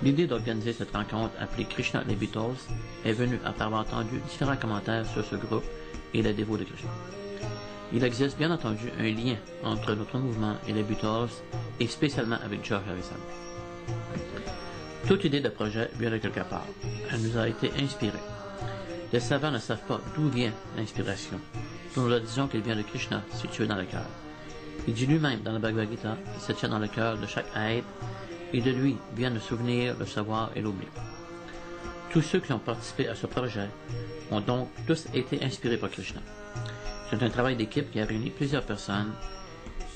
L'idée d'organiser cette rencontre appelée Krishna et les Beatles est venue après avoir entendu différents commentaires sur ce groupe et les dévots de Krishna. Il existe bien entendu un lien entre notre mouvement et les Beatles, et spécialement avec George Harrison. Toute idée de projet vient de quelque part. Elle nous a été inspirée. Les savants ne savent pas d'où vient l'inspiration. Nous leur disons qu'elle vient de Krishna, situé dans le cœur. Il dit lui-même dans la Bhagavad Gita qu'il se tient dans le cœur de chaque être, et de lui viennent le souvenir, le savoir et l'oubli. Tous ceux qui ont participé à ce projet ont donc tous été inspirés par Krishna. C'est un travail d'équipe qui a réuni plusieurs personnes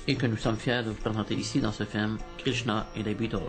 et que nous sommes fiers de vous présenter ici dans ce film Krishna et les Beatles.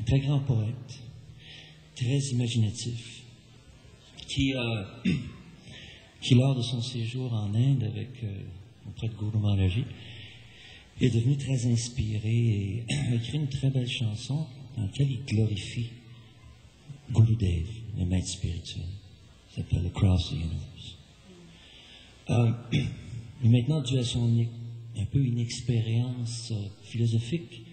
Très grand poète, très imaginatif, qui lors de son séjour en Inde auprès de Guru Maharaj, est devenu très inspiré et a écrit une très belle chanson dans laquelle il glorifie Gurudev, le maître spirituel. Ça s'appelle Across the Universe. Mais maintenant, dû à son un peu inexpérience philosophique,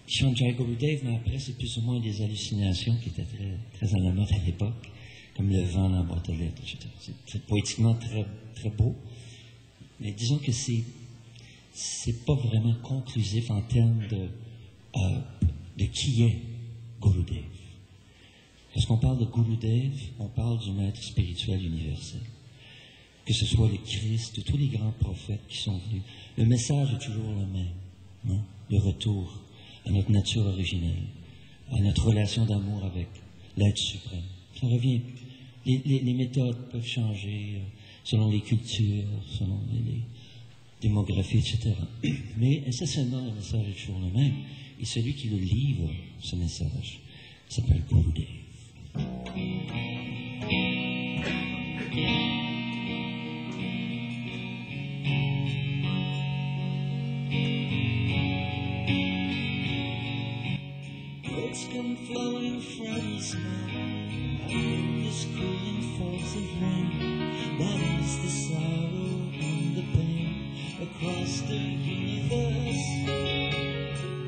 il chante Jai Gurudev, mais après, c'est plus ou moins des hallucinations qui étaient très, très à la mode à l'époque, comme le vent dans la boîte aux lettres, etc. C'est poétiquement très, très beau, mais disons que c'est pas vraiment conclusif en termes de qui est Gurudev. Lorsqu'on parle de Gurudev, on parle du maître spirituel universel. Que ce soit le Christ ou tous les grands prophètes qui sont venus, le message est toujours le même, hein? Le retour à notre nature originelle, à notre relation d'amour avec l'être suprême. Ça revient. Les méthodes peuvent changer selon les cultures, selon les démographies, etc. Mais essentiellement, le message est toujours le même. Et celui qui le livre, ce message, s'appelle Gurudev. What's come flowing from his mouth, this cooling falls of rain, that is the sorrow and the pain across the universe.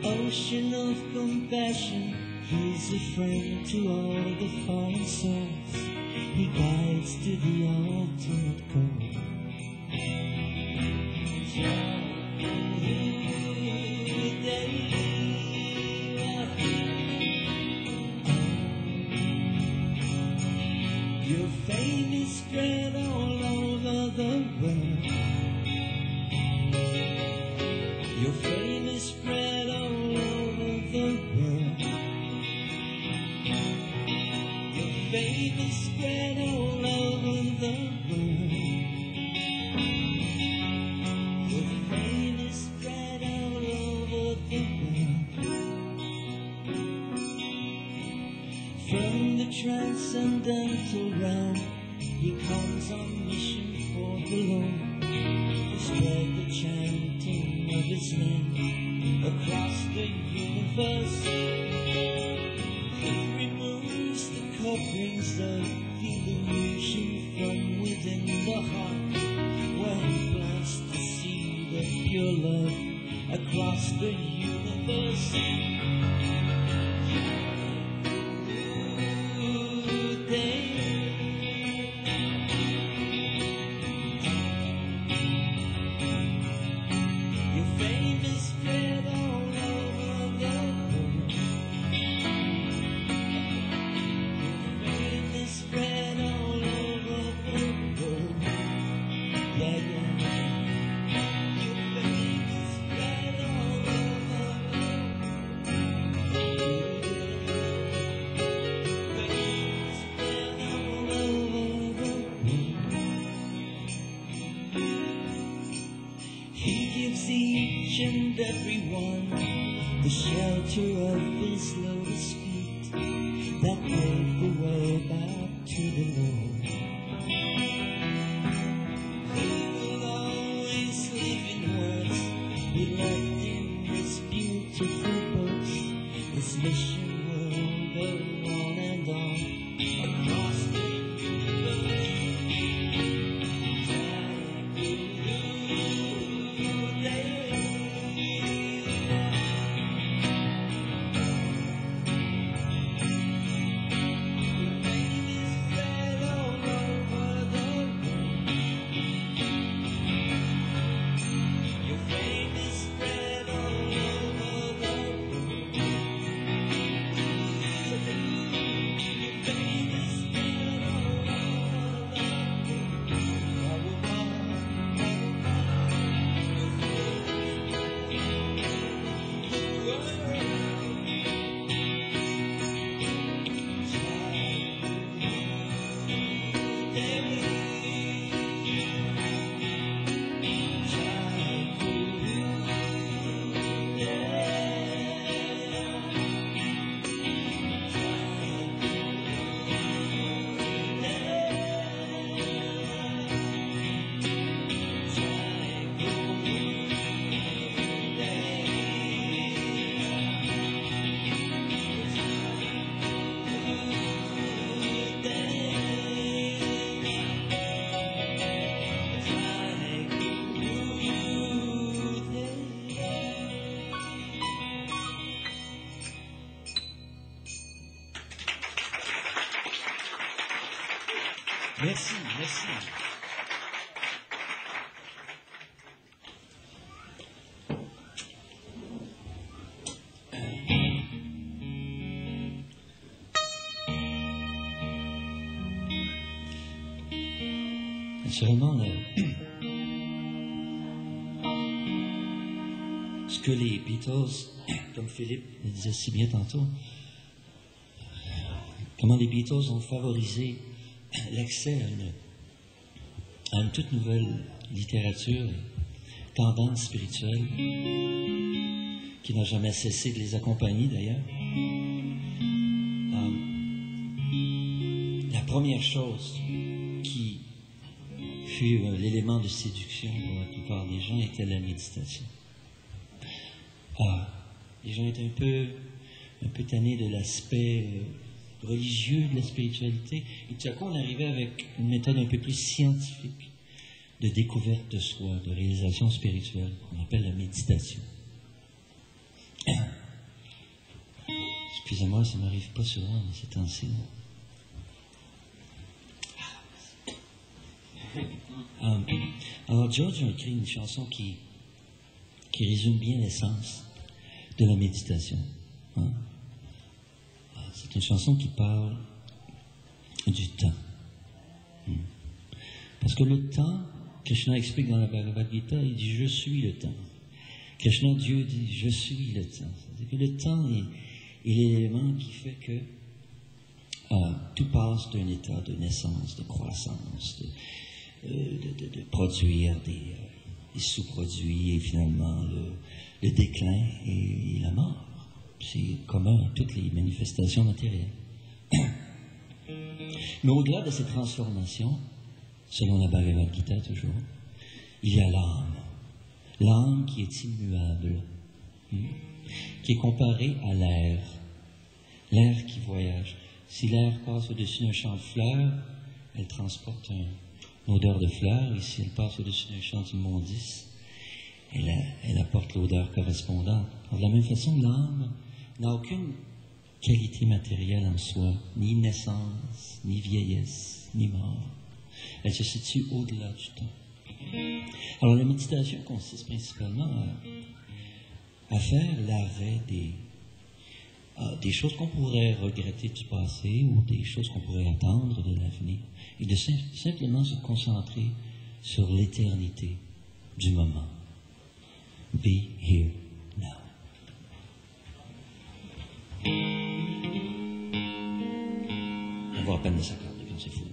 Ocean of compassion He's a friend to all the fallen souls. He guides to the ultimate goal. Your fame is spread all over the world. Your fame is spread all over the world. Your fame is spread all over the world. Your fame is spread all over the world. From the transcendental realm, he comes on mission for the Lord. Spread the chanting of his name across the universe. He removes the coverings of illusion from within the heart, where he plants the seed of pure love across the universe. The shelter of his lotus feet that pave the way back to the Lord. He will always live in words we left in this beautiful books. His mission will go on and on across the universe. Merci, merci. Naturellement, ce que les Beatles, comme Philippe le disait si bien tantôt, comment les Beatles ont favorisé l'accès à une toute nouvelle littérature, tendance spirituelle, qui n'a jamais cessé de les accompagner d'ailleurs. La première chose qui fut l'élément de séduction pour la plupart des gens était la méditation. Les gens étaient un peu tannés de l'aspect religieux de la spiritualité, et tout à coup on arrivait avec une méthode un peu plus scientifique de découverte de soi, de réalisation spirituelle, qu'on appelle la méditation. Excusez-moi, ça m'arrive pas souvent ces temps-ci. Alors, George a écrit une chanson qui résume bien l'essence de la méditation. Hein? C'est une chanson qui parle du temps. Parce que le temps, Krishna explique dans la Bhagavad Gita, il dit « Je suis le temps ». Krishna, Dieu, dit « Je suis le temps ». C'est-à-dire que le temps est l'élément qui fait que tout passe d'un état de naissance, de croissance, de produire des sous-produits et finalement le déclin et la mort. C'est commun à toutes les manifestations matérielles. Mais au-delà de ces transformations, selon la Bhagavad Gita toujours, il y a l'âme. L'âme qui est immuable, qui est comparée à l'air. L'air qui voyage. Si l'air passe au-dessus d'un champ de fleurs, elle transporte une odeur de fleurs, et si elle passe au-dessus d'un champ d'immondices, elle apporte l'odeur correspondante. Alors, de la même façon, l'âme n'a aucune qualité matérielle en soi, ni naissance, ni vieillesse, ni mort. Elle se situe au-delà du temps. Alors, la méditation consiste principalement à faire l'arrêt des choses qu'on pourrait regretter du passé ou des choses qu'on pourrait attendre de l'avenir, et de simplement se concentrer sur l'éternité du moment. Be here now. On voit à peine de s'accorder quand c'est fou.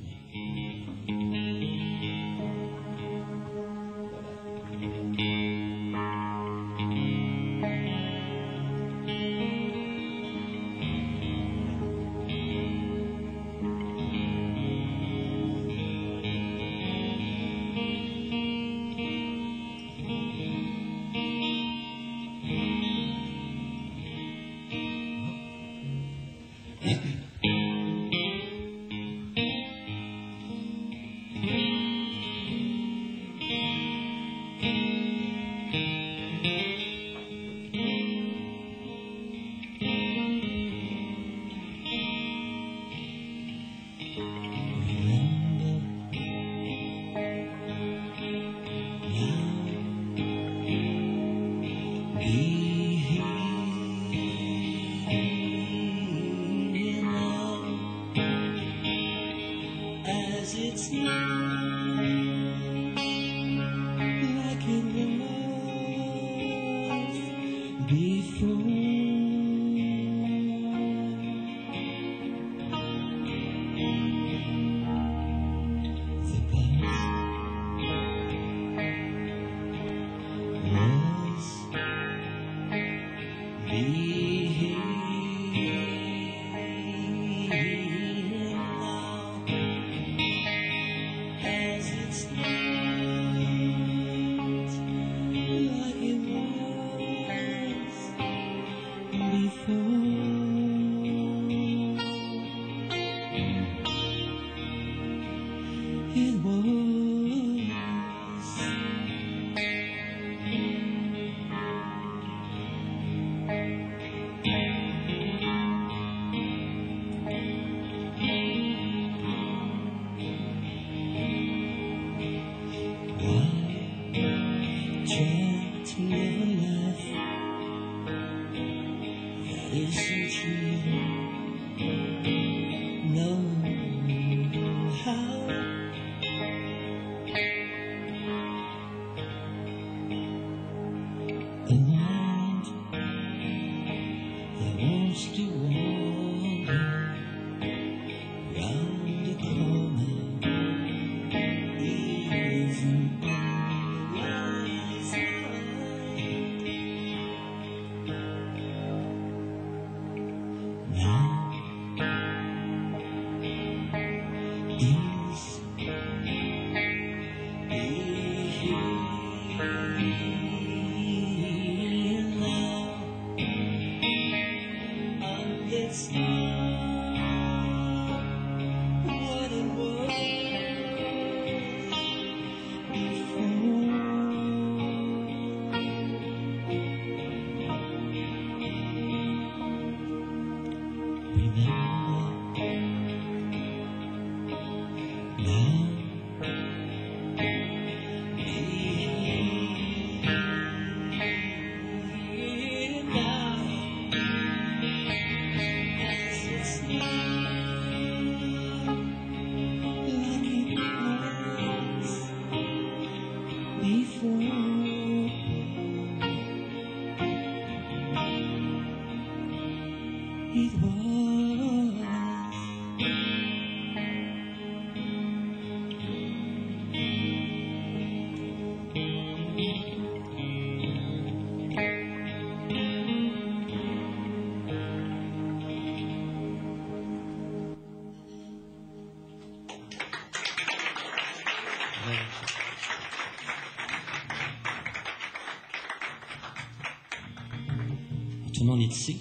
Tout le monde est ici.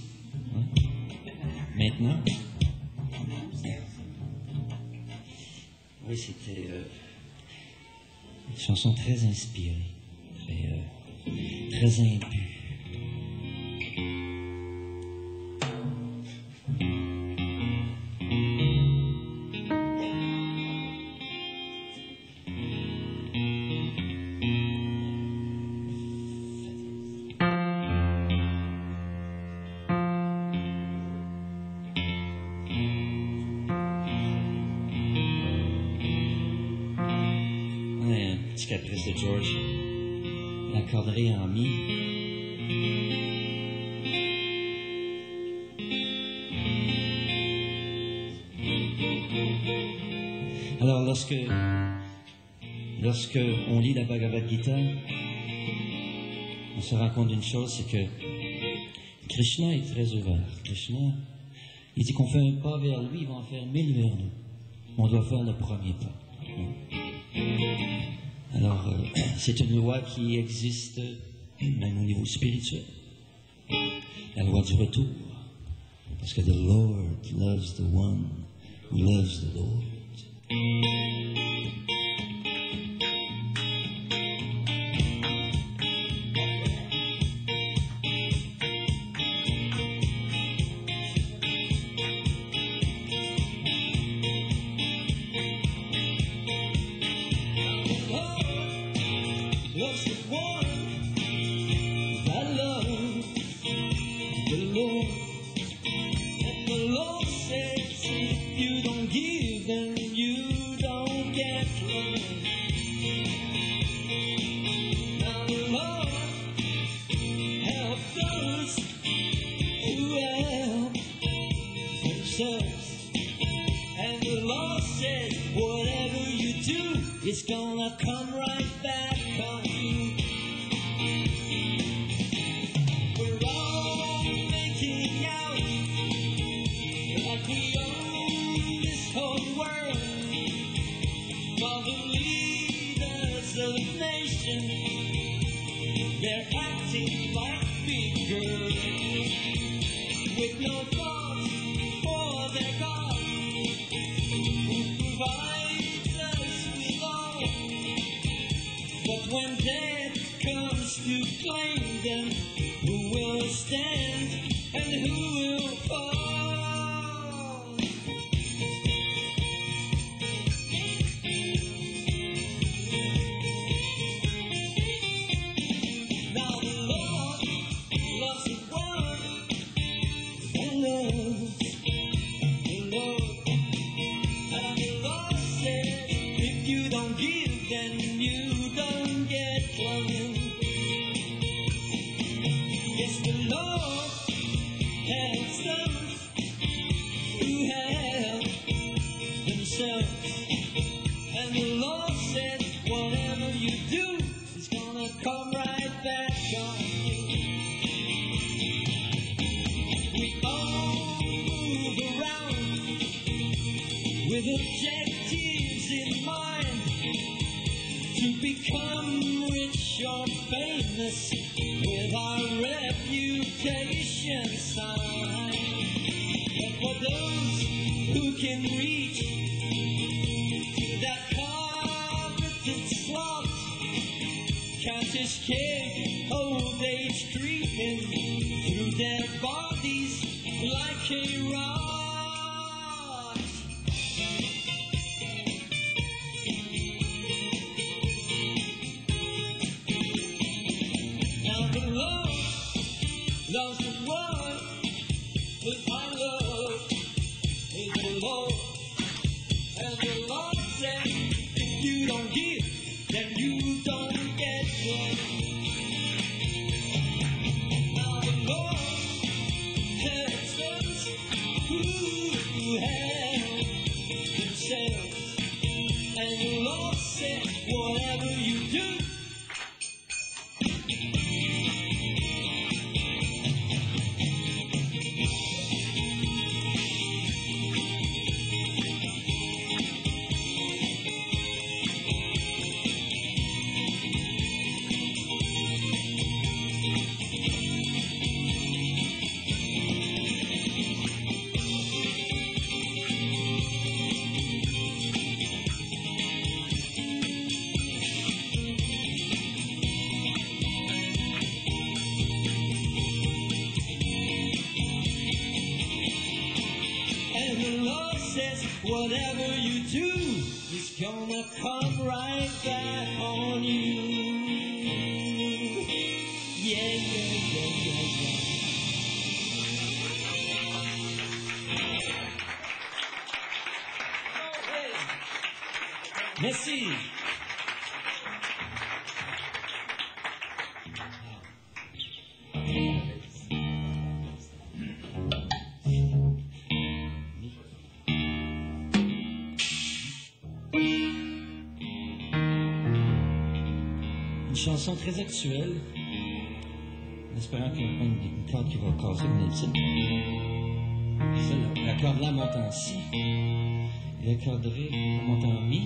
Hein? Maintenant. Oui, c'était une chanson très inspirée, très impue. Caprice de George, l'accorderie en mi. Alors, lorsque on lit la Bhagavad Gita, on se rend compte d'une chose, c'est que Krishna est très ouvert. Krishna, il dit qu'on fait un pas vers lui, il va en faire 1000 vers nous. On doit faire le premier pas. Alors, c'est une loi qui existe même au niveau spirituel. La loi du retour. Parce que the Lord loves the one who loves the Lord. It's gonna come right back on you. We're all making out like we own this whole world. For the leaders of the nation, they're acting like big girls with no thought for their God who provides us with all. But when death comes to claim them, who will stand and who will fall? Now the Lord loves the one that loves the Lord. And the Lord says, if you don't give, then you don't get loving. Yes, the Lord has sons who have themselves. And the Lord said, whatever you do is gonna come right back on you. We all move around with objectives in mind to become rich or famous with our reputation signed. But for those who can reach to that coveted slot, can't escape old age creeping through their bodies like a rot. Now the Lord loves the one that I love is the Lord. And the Lord said, if you don't give, then you don't get one. Now the Lord has sons who have themselves. And the Lord said, whatever you do, you do is gonna come right back on you. Yeah, yeah, yeah, yeah, yeah. Merci. Une chanson très actuelle, en espérant qu'il y a une corde qui va casser comme d'habitude. La corde là monte en si, et la corde ré monte en mi.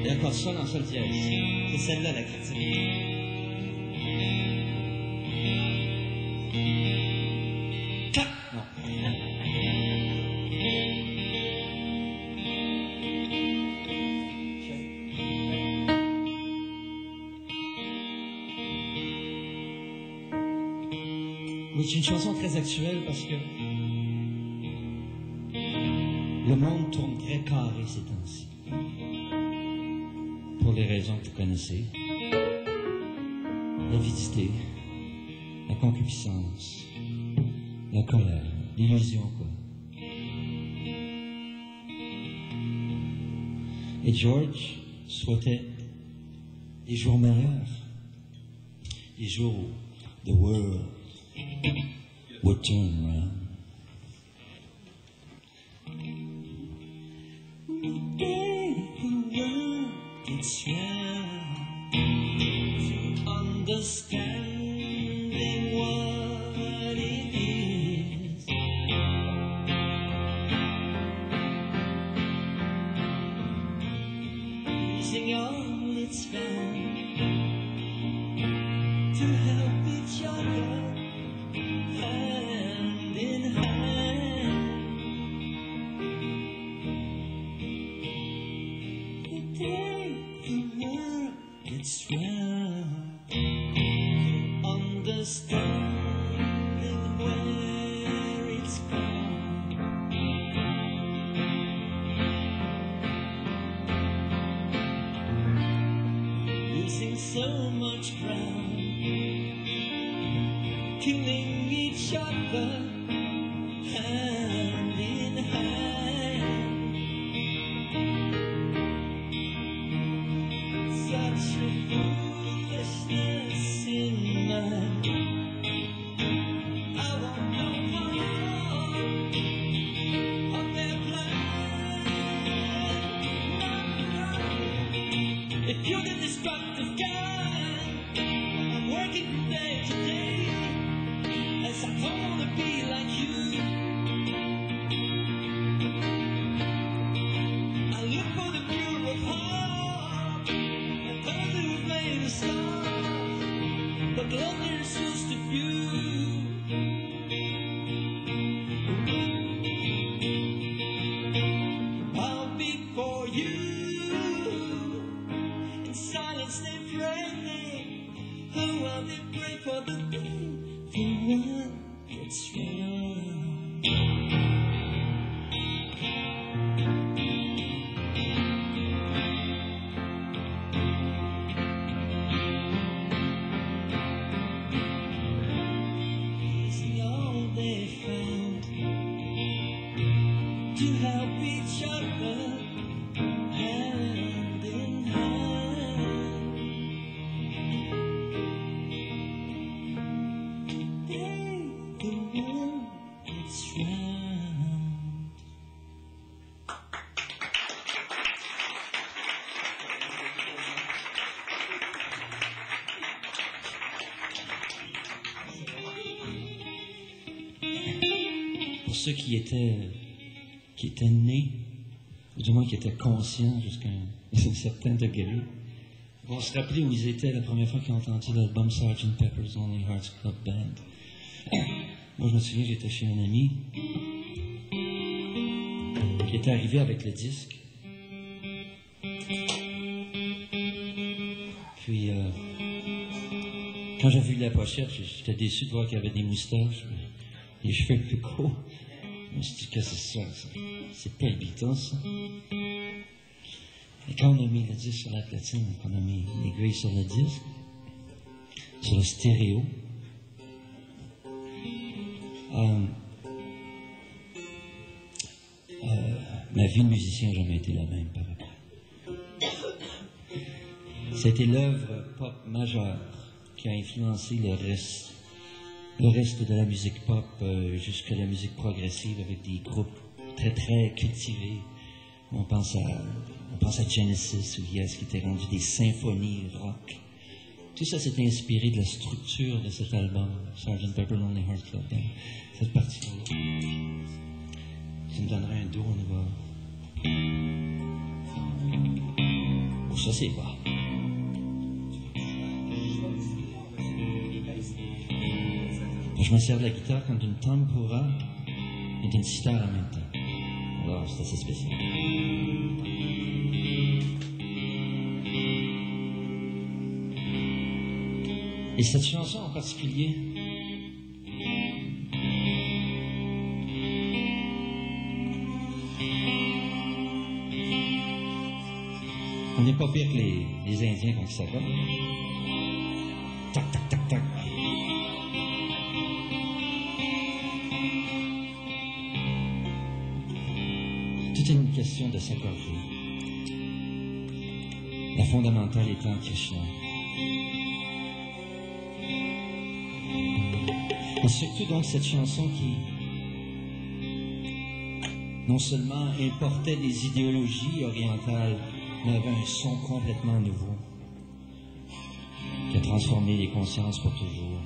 Et la corde sol en sol dièse. C'est celle-là la critique. Non. Oui, c'est une chanson très actuelle parce que le monde tourne très carré ces temps-ci. Pour les raisons que vous connaissez. L'avidité, la concupiscence, la colère, l'illusion, quoi. Et George souhaitait des jours meilleurs, des jours où the world would turn around. The day the world gets round to understanding what it is. Using all its found to help each other hand in hand. The day the world gets round, understanding where it's gone. Losing so much ground, killing each other hand in hand. Such a foolishness in man. I want no part of their plan. If you're the destructive kind, I'm working from day to day. As I don't wanna be like you. I look for the pure of heart, and those who've made a start, but love there's just a few. I'll be for you, in silence they pray. Oh, while they pray for the day the world gets round. Using all they found to help each other hand in hand. The world gets round. Pour ceux qui étaient nés, ou du moins qui étaient conscients jusqu'à un certain degré, vont se rappeler où ils étaient la première fois qu'ils ont entendu l'album Sgt. Pepper's Lonely Hearts Club Band. Moi, je me souviens, j'étais chez un ami qui était arrivé avec le disque. Puis, quand j'ai vu la pochette, j'étais déçu de voir qu'il y avait des moustaches, des cheveux plus courts. Je me suis dit, qu'est-ce que c'est ça? C'est pas évident, ça. Et quand on a mis le disque sur la platine, qu'on a mis les grilles sur le disque, sur le stéréo, ma vie de musicien n'a jamais été la même par après. C'était l'œuvre pop majeure qui a influencé le reste de la musique pop jusqu'à la musique progressive avec des groupes très très cultivés. On pense à Genesis ou Yes qui était rendu des symphonies rock. Tout ça s'est inspiré de la structure de cet album, Sgt. Pepper Lonely Hearts Club Band. Cette partie-là. Tu me donnerais un do, on va. Oh, ça c'est bas. Je me sers de la guitare comme d'une tempura et d'une sitar en même temps. Alors, c'est assez spécial. Et cette chanson en particulier, on n'est pas pire que les Indiens quand ils s'accordent. Tac, tac, tac, tac. Tout est une question de s'accorder. La fondamentale étant Krishna. Et surtout donc cette chanson qui non seulement importait des idéologies orientales, mais avait un son complètement nouveau, qui a transformé les consciences pour toujours.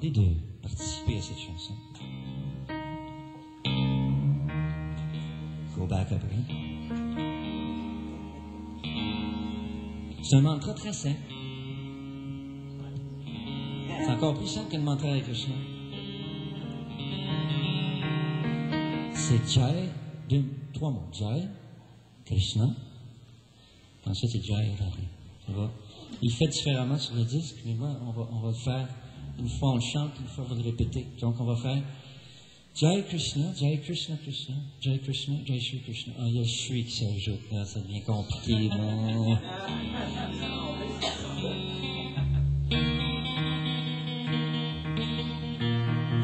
demander de participer à cette chanson. Go back après. C'est un mantra très simple. C'est encore plus simple que le mantra avec Krishna. C'est Jai, trois mots. Jai, Krishna. Ensuite, c'est Jai Radhe. Ça va? Il fait différemment sur le disque, mais moi, on va le faire. Une fois on le chante, une fois on va le répéter. Donc on va faire Jai Krishna, Jai Krishna Krishna, Jai Krishna, Jai Shri Krishna. Ah, il y a Shri qui s'ajoute, là, ça devient compliqué, non?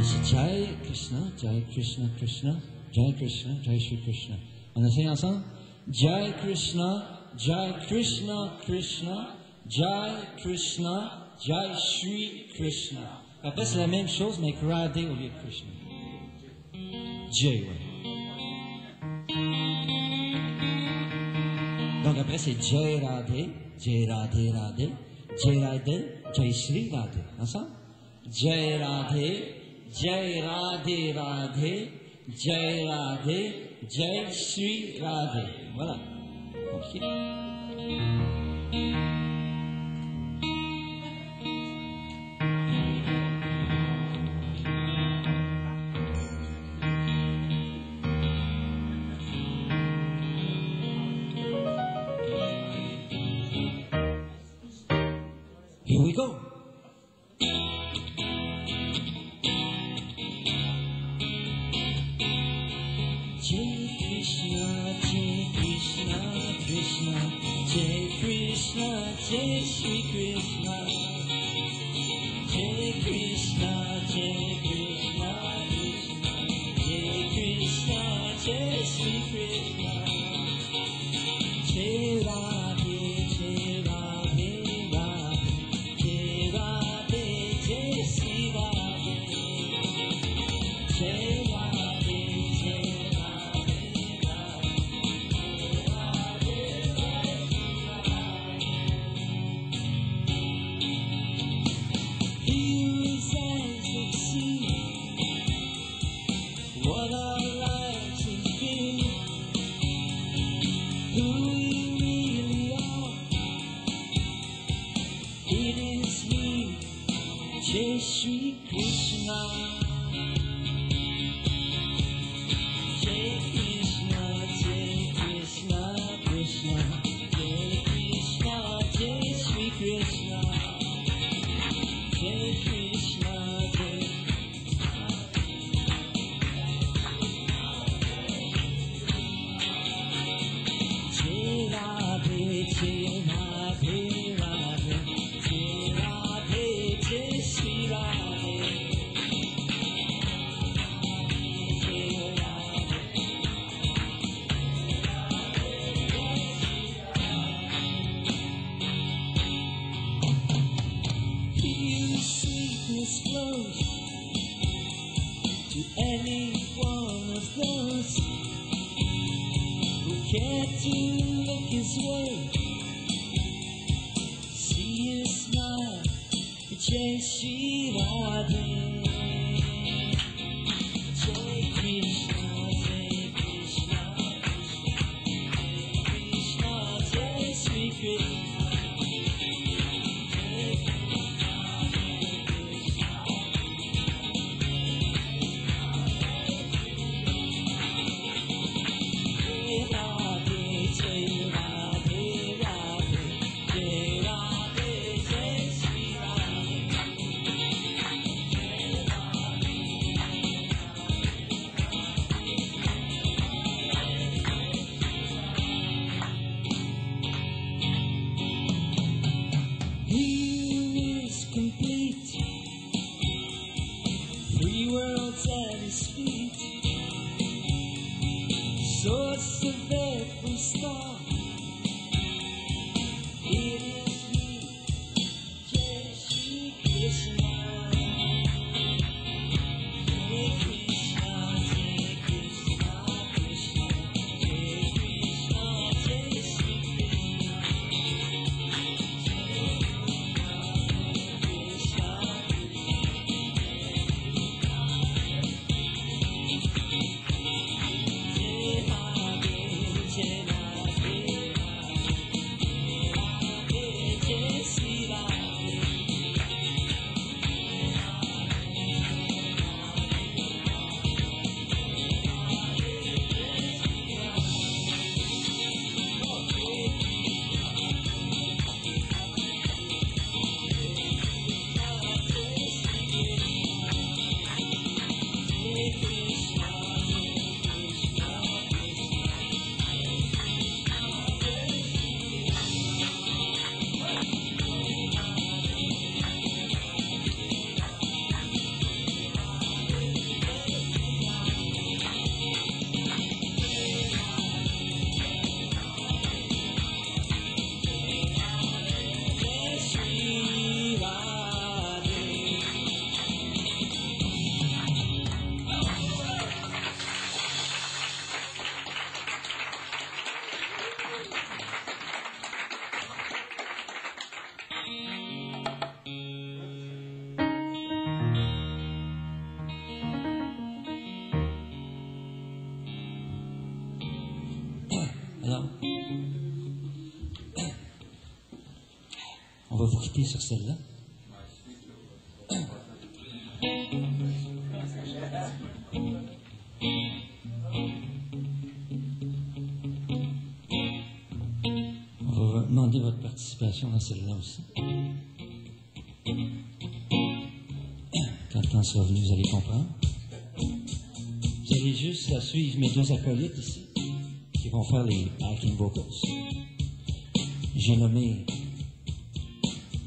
C'est Jai Krishna, Jai Krishna Krishna, Jai Krishna, Jai Shri Krishna. On essaye ensemble? Jai Krishna, Jai Krishna Krishna, Jai Krishna, Jai Shri Krishna. Après, c'est la même chose, mais avec Radhe au lieu de Krishna. Jai, ouais. Donc après, c'est Jai Radhe, Jai Radhe Radhe, Jai Radhe, Jai Shri Radhe. Ensemble? Jai Radhe, Jai Radhe Radhe, Jai Radhe, Jai Shri Radhe. Voilà. Compliqué. Here we go. Jai Krishna, Jai Krishna, Krishna, Jai Krishna, Jai Shri Krishna. Jai Krishna, Jai Krishna, Krishna, Jai Krishna, Jai Shri Krishna. Jai Radhe, Jai Radhe, Radhe, Jai Radhe, Jai Shri Radhe. Jai Radhe, Jai Radhe, He resides at sea. What our lives have been, who we really are. It is He, Jai Shri Krishna. Jai Krishna, Jai Krishna, Krishna, Jai Krishna, Jai Shri Krishna. Jai Krishna, Jai Jai Radhe, Jai Radhe, Radhe, Jai Radhe, Jai Shri Radhe. Jai Radhe. Here sweetness flows to any one of those who care to look His way. See His smile, Jai Shri Radhe. Jai Krishna, Jai Krishna, Krishna, Jai Shri Krishna. Alors, on va vous quitter sur celle-là. On va demander votre participation dans celle-là aussi. Quand le temps sera venu, vous allez comprendre. Vous allez juste à suivre mes deux acolytes ici, qui vont faire les backing vocals. J'ai nommé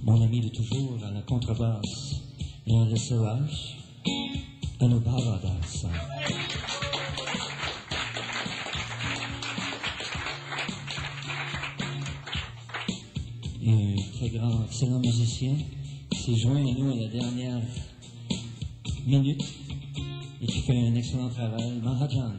mon ami de toujours à la contrebasse et à l'SOH, Anubhava Das. Un très grand, excellent musicien qui s'est joint à nous à la dernière minute et qui fait un excellent travail, Mahajan.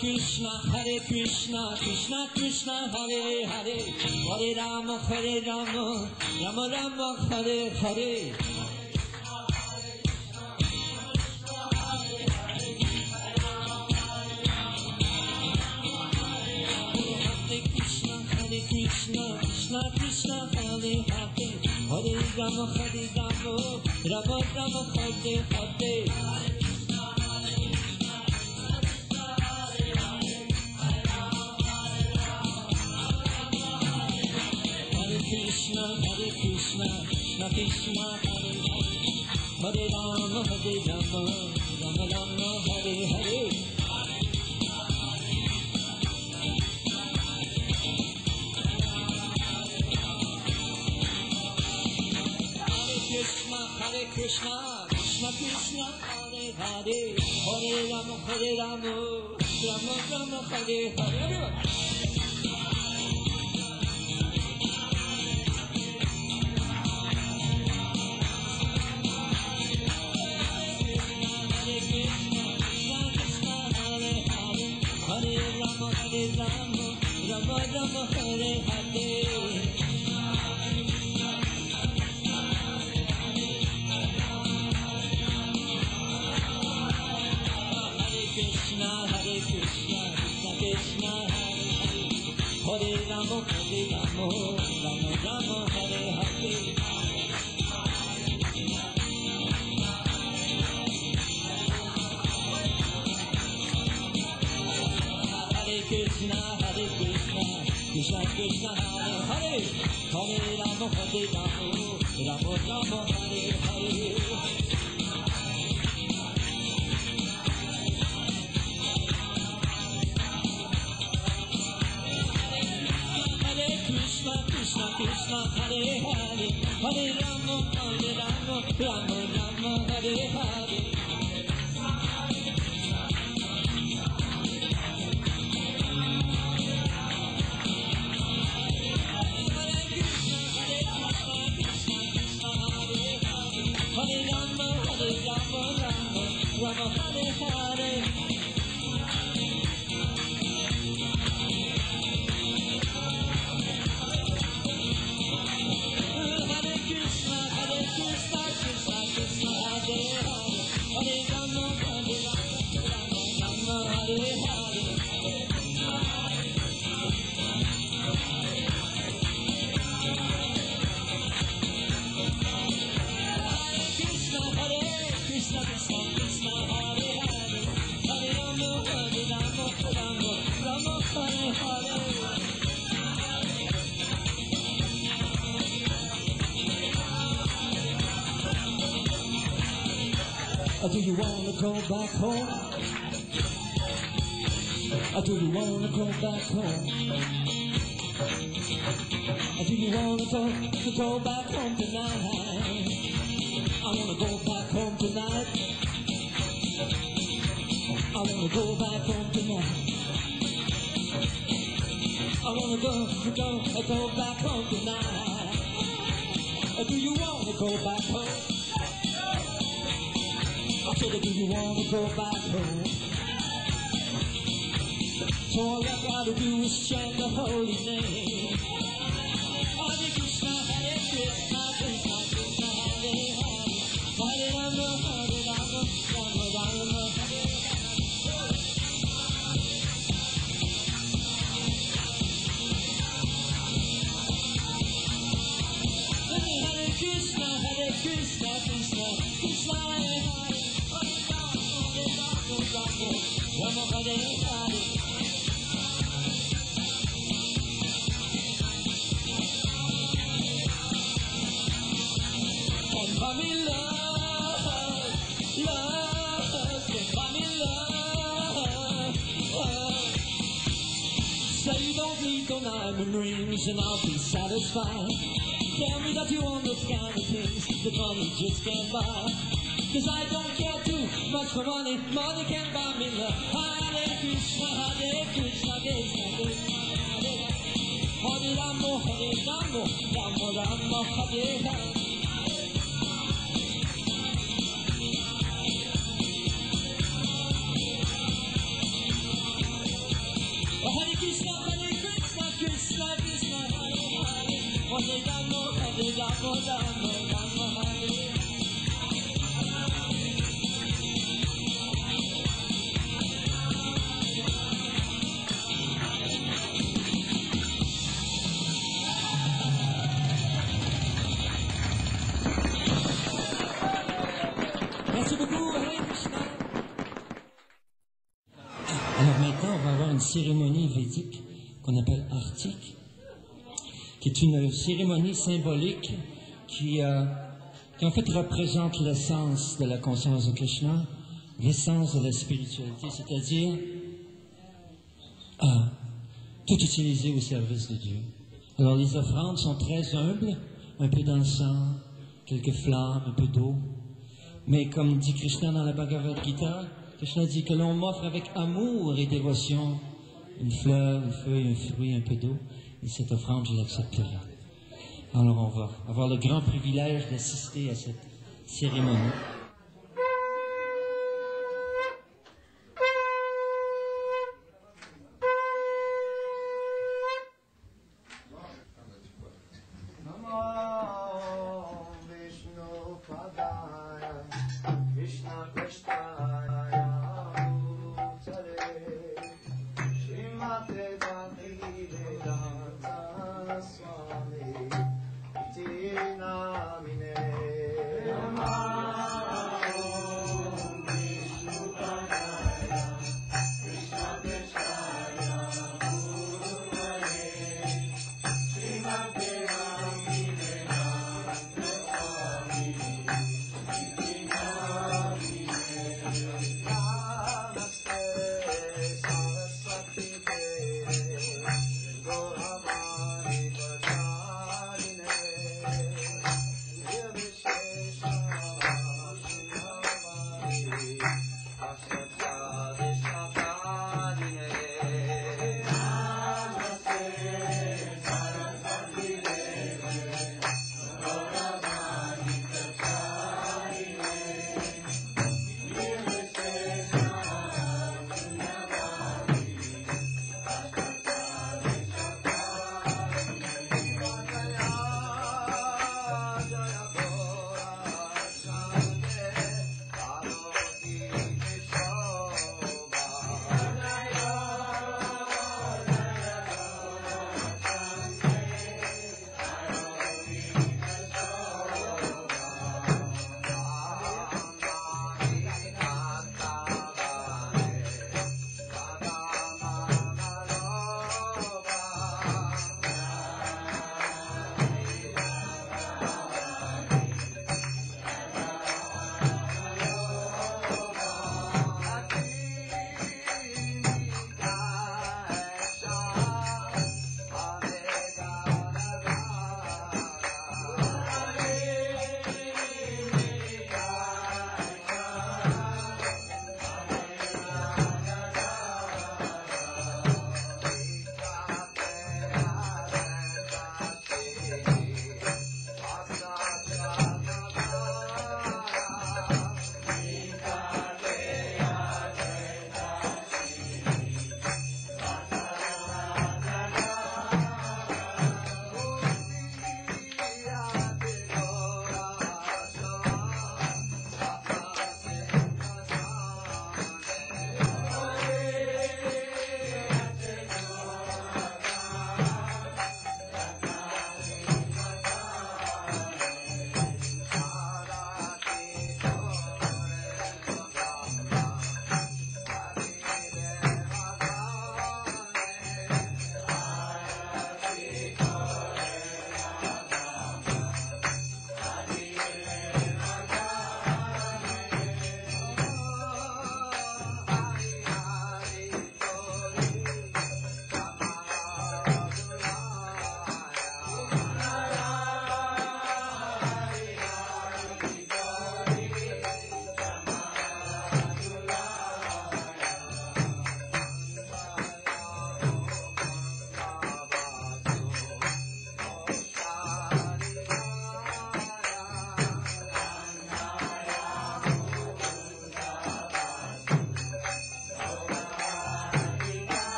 Krishna, Krishna Krishna, Hare Hare, Hare Rama, Rama Rama, Hare Hare. Krishna, Krishna Krishna, Hare Hare, Hare Rama, Rama Rama, Hare Hare. Krishna, Krishna Krishna, Hare Hare, Hare Rama, Rama Rama, Hare Hare. Hare Krishna, Krishna Krishna, Hare Hare, Hare Rama, Rama Rama, Hare Hare. Rama Rama, Hare Hare. Krishna, Krishna Krishna, Hare Hare, Hare Rama, Rama Rama, Hare Hare. Hare Krishna, Krishna Krishna, Hare Hare, Hare Rama, Rama Rama, Hare Hare. Krishna, Krishna, Hare Hare, Hare Rama, Rama Rama, Hare Hare. Hare Rama, Rama, Hare Hare. Do you wanna go back home? Do you wanna go back home? Do you wanna go back home tonight? I wanna go back home tonight. I wanna go back home tonight. I wanna go back home tonight. Do you wanna go back home? I said, do you wanna go back home? So all I gotta do is chant the holy name. Hare Krishna, Krishna Krishna, Hare Hare, Hare Rama, Rama Rama, Hare Hare. Krishna, Krishna Krishna, Krishna Hare Hare, Rama Hare Hare. And for me love, and for me love. Say you don't need no diamond rings and I'll be satisfied. Tell me that you want those kind of things that money just can't buy. Cause I don't care too much for money, money can't buy me love. Hare Krishna, Krishna Krishna, Hare Rama, Rama Rama, Hare Hare. Merci beaucoup, Hare Krishna. Alors maintenant, on va avoir une cérémonie védique qu'on appelle Artik, qui est une cérémonie symbolique qui en fait représente l'essence de la conscience de Krishna, l'essence de la spiritualité, c'est-à-dire tout utiliser au service de Dieu. Alors les offrandes sont très humbles, un peu d'encens, quelques flammes, un peu d'eau. Mais comme dit Krishna dans la Bhagavad Gita, Krishna dit que l'on m'offre avec amour et dévotion une fleur, une feuille, un fruit, un peu d'eau, et cette offrande, je l'accepterai. Alors on va avoir le grand privilège d'assister à cette cérémonie.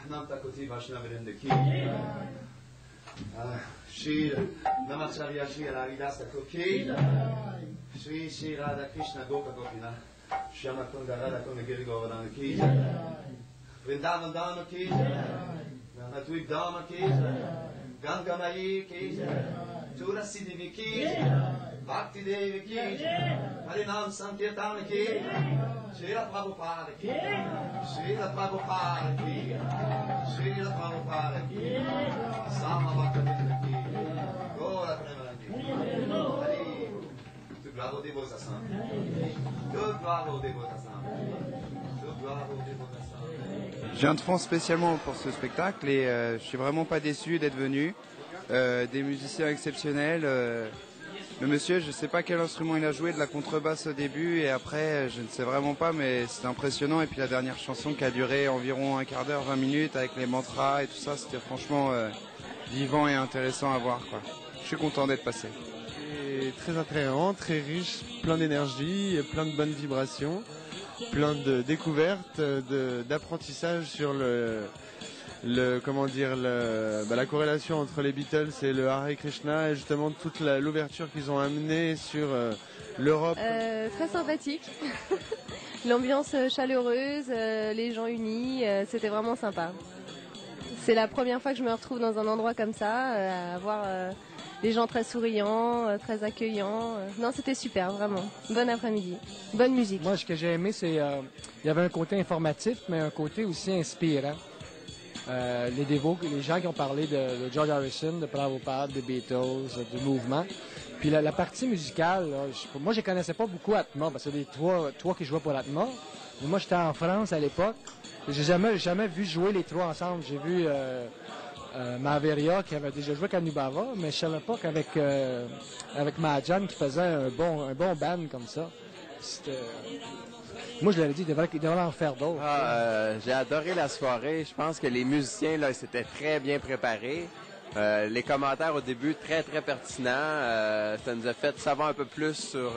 Namtakoti Vaishnavirinde ki. Shri Namacharya Shri Haridasa Koki. Shri Radha Krishna Gopa Gopina. Shyama Kunda Radha Kunda Giri Govardhana ki. Vrindavan Dhamma ki. Natwip Dhamma ki. Ganga Mayi ki. Tulasi Devi ki. Bhakti Devi ki. Harinam Sankirtan ki. Srila Prabhupada ki. Srila Prabhupada ki. Srila Prabhupada ki. Sama Bhaktavinda ki. Gora Premanandi. Hari. Tu bravo Devota Sam. Tu bravo Devota Sam. Tu bravo Devota Sam. Je viens de France spécialement pour ce spectacle et je suis vraiment pas déçu d'être venu. Des musiciens exceptionnels. Le monsieur, je ne sais pas quel instrument il a joué, de la contrebasse au début et après, je ne sais vraiment pas, mais c'était impressionnant. Et puis la dernière chanson qui a duré environ un quart d'heure, 20 minutes avec les mantras et tout ça, c'était franchement vivant et intéressant à voir, quoi. Je suis content d'être passé. Et très attrayant, très riche, plein d'énergie, plein de bonnes vibrations, plein de découvertes, d'apprentissage sur la corrélation entre les Beatles et le Hare Krishna et justement toute l'ouverture qu'ils ont amenée sur l'Europe. Très sympathique, l'ambiance chaleureuse, les gens unis, c'était vraiment sympa. C'est la première fois que je me retrouve dans un endroit comme ça, à voir des gens très souriants, très accueillants. Non, c'était super, vraiment. Bon après-midi, bonne musique. Moi, ce que j'ai aimé, c'est il y avait un côté informatif, mais un côté aussi inspirant. Les gens qui ont parlé de George Harrison, de Prabhupada, des Beatles, du mouvement. Puis la partie musicale, là, moi je ne connaissais pas beaucoup Atma, parce que c'est trois qui jouaient pour Atma. Mais moi j'étais en France à l'époque. J'ai jamais vu jouer les trois ensemble. J'ai vu Maveria qui avait déjà joué avec Anubhava, mais je savais pas qu'avec Mahajan qui faisait un bon band comme ça. Moi, je l'avais dit, il devrait en faire d'autres. J'ai adoré la soirée. Je pense que les musiciens, là, s'étaient très bien préparés. Les commentaires au début, très, très pertinents. Ça nous a fait savoir un peu plus sur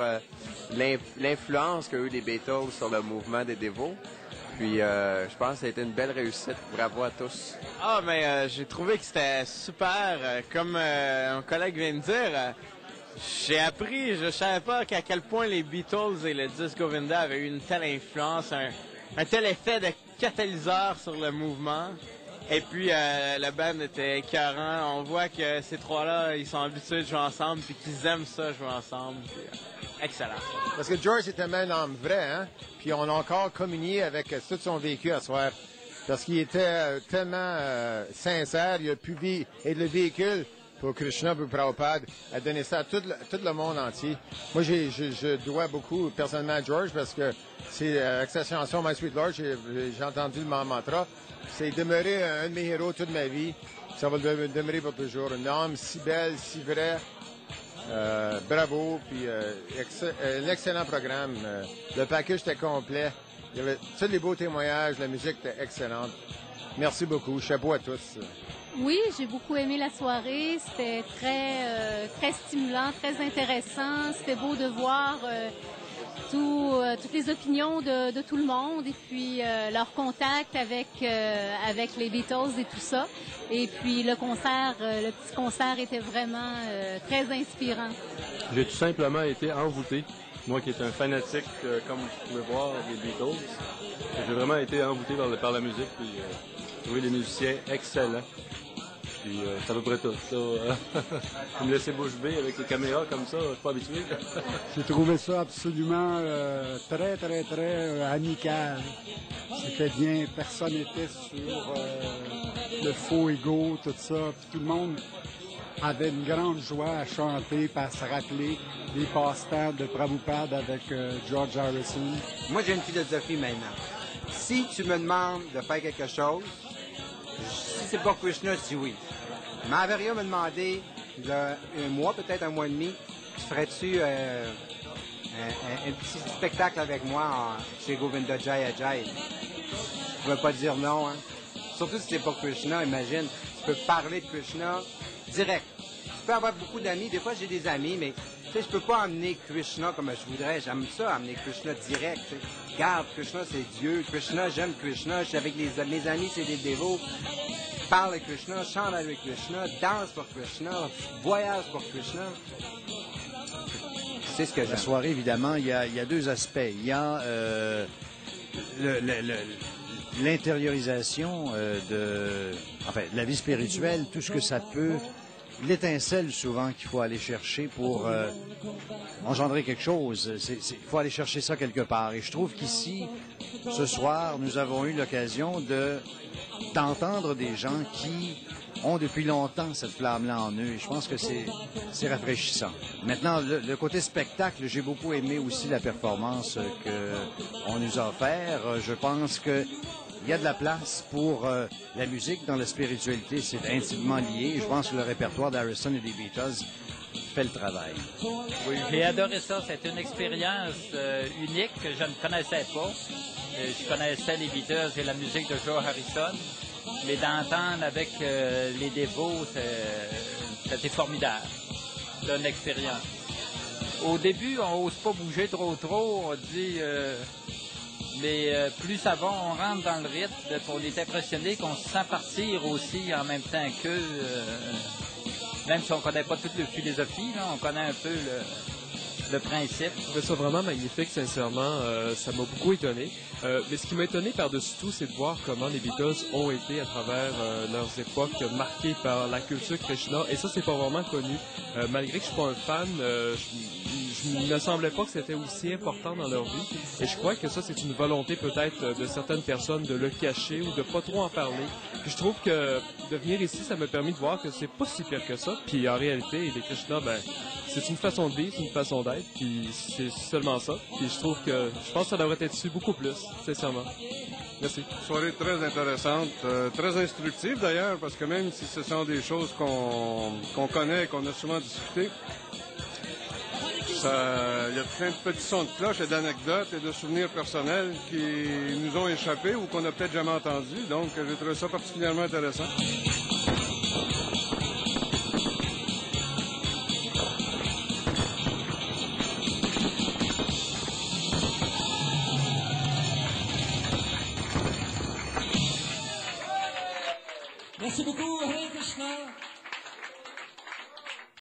l'influence qu'a eu les Beatles sur le mouvement des dévots. Puis, je pense que ça a été une belle réussite. Bravo à tous. J'ai trouvé que c'était super. Comme un collègue vient de dire, j'ai appris, je savais pas qu'à quel point les Beatles et le disque Govinda avaient eu une telle influence, un tel effet de catalyseur sur le mouvement. Et puis, le band était écœurant. On voit que ces trois-là, ils sont habitués de jouer ensemble puis qu'ils aiment ça, jouer ensemble. Puis, excellent. Parce que George était même un homme vrai, hein? Puis on a encore communié avec tout son vécu à soir. Parce qu'il était tellement sincère, il a pu être le véhicule pour Krishna, pour Prabhupada, a donné ça à tout le monde entier. Moi, je dois beaucoup personnellement à George parce que c'est avec sa chanson My Sweet Lord, j'ai entendu le mantra. C'est demeuré un de mes héros toute ma vie. Ça va le demeurer pour toujours. Un homme si belle, si vrai. Bravo, puis un excellent programme. Le package était complet. Il y avait tous les beaux témoignages, la musique était excellente. Merci beaucoup. Chapeau à tous. Oui, j'ai beaucoup aimé la soirée. C'était très stimulant, très intéressant. C'était beau de voir toutes les opinions de tout le monde et puis leur contact avec les Beatles et tout ça. Et puis le petit concert était vraiment très inspirant. J'ai tout simplement été envoûté. Moi qui est un fanatique, comme vous pouvez voir, des Beatles, j'ai vraiment été envoûté par la musique. Puis j'ai trouvé les musiciens excellents. Puis c'est à peu près tout. Vous me laissez bouche bée avec les caméras comme ça, je suis pas habitué. J'ai trouvé ça absolument très, très, très amical. C'était bien, personne n'était sur le faux ego, tout ça. Puis tout le monde avait une grande joie à chanter, à se rappeler des passe-temps de Prabhupada avec George Harrison. Moi, j'ai une philosophie maintenant. Si tu me demandes de faire quelque chose, si c'est pas Krishna, je dis oui. Maveria m'a demandé, il y a un mois, peut-être un mois et demi, ferais-tu un petit spectacle avec moi chez Govinda Jaya Jai? Je ne peux pas dire non, hein. Surtout si c'est pas Krishna, imagine. Tu peux parler de Krishna direct. Tu peux avoir beaucoup d'amis. Des fois, j'ai des amis, mais Tu sais, je peux pas amener Krishna comme je voudrais. J'aime ça, amener Krishna direct. Tu sais. Regarde, Krishna, c'est Dieu. Krishna, j'aime Krishna. Je suis avec mes amis, c'est des dévots. Parle avec Krishna, chante avec Krishna, danse pour Krishna, voyage pour Krishna. C'est ce que j'aime. La soirée, évidemment, il y a deux aspects. Il y a l'intériorisation de la vie spirituelle, tout ce que ça peut, l'étincelle souvent qu'il faut aller chercher pour engendrer quelque chose. Il faut aller chercher ça quelque part. Et je trouve qu'ici, ce soir, nous avons eu l'occasion d'entendre des gens qui ont depuis longtemps cette flamme-là en eux. Et je pense que c'est rafraîchissant. Maintenant, le côté spectacle, j'ai beaucoup aimé aussi la performance qu'on nous a offert. Je pense que il y a de la place pour la musique dans la spiritualité. C'est intimement lié. Je pense que le répertoire d'Harrison et des Beatles fait le travail. Oui, j'ai adoré ça. C'était une expérience unique que je ne connaissais pas. Je connaissais les Beatles et la musique de George Harrison, mais d'entendre avec les dévots, c'était formidable. C'était une expérience. Au début, on n'ose pas bouger trop. On dit... mais plus ça va, on rentre dans le rythme, on est impressionné qu'on se sent partir aussi en même temps qu'eux. Même si on ne connaît pas toute la philosophie, là, on connaît un peu le principe. Je trouvais ça vraiment magnifique, sincèrement. Ça m'a beaucoup étonné. Mais ce qui m'a étonné par-dessus tout, c'est de voir comment les Beatles ont été, à travers leurs époques, marqués par la culture Krishna. Et ça, c'est pas vraiment connu. Malgré que je suis pas un fan, il ne me semblait pas que c'était aussi important dans leur vie. Et je crois que ça, c'est une volonté peut-être de certaines personnes de le cacher ou de pas trop en parler. Puis je trouve que de venir ici, ça m'a permis de voir que c'est pas si pire que ça. Puis en réalité, les Krishna, c'est une façon de vivre, c'est une façon d'être. Puis c'est seulement ça. Puis je pense que ça devrait être su beaucoup plus, sincèrement. Merci. Soirée très intéressante, très instructive d'ailleurs, parce que même si ce sont des choses qu'on connaît et qu'on a souvent discuté, il y a plein de petits sons de cloche et d'anecdotes et de souvenirs personnels qui nous ont échappé ou qu'on n'a peut-être jamais entendus. Donc, j'ai trouvé ça particulièrement intéressant. Merci beaucoup, Hare Krishna.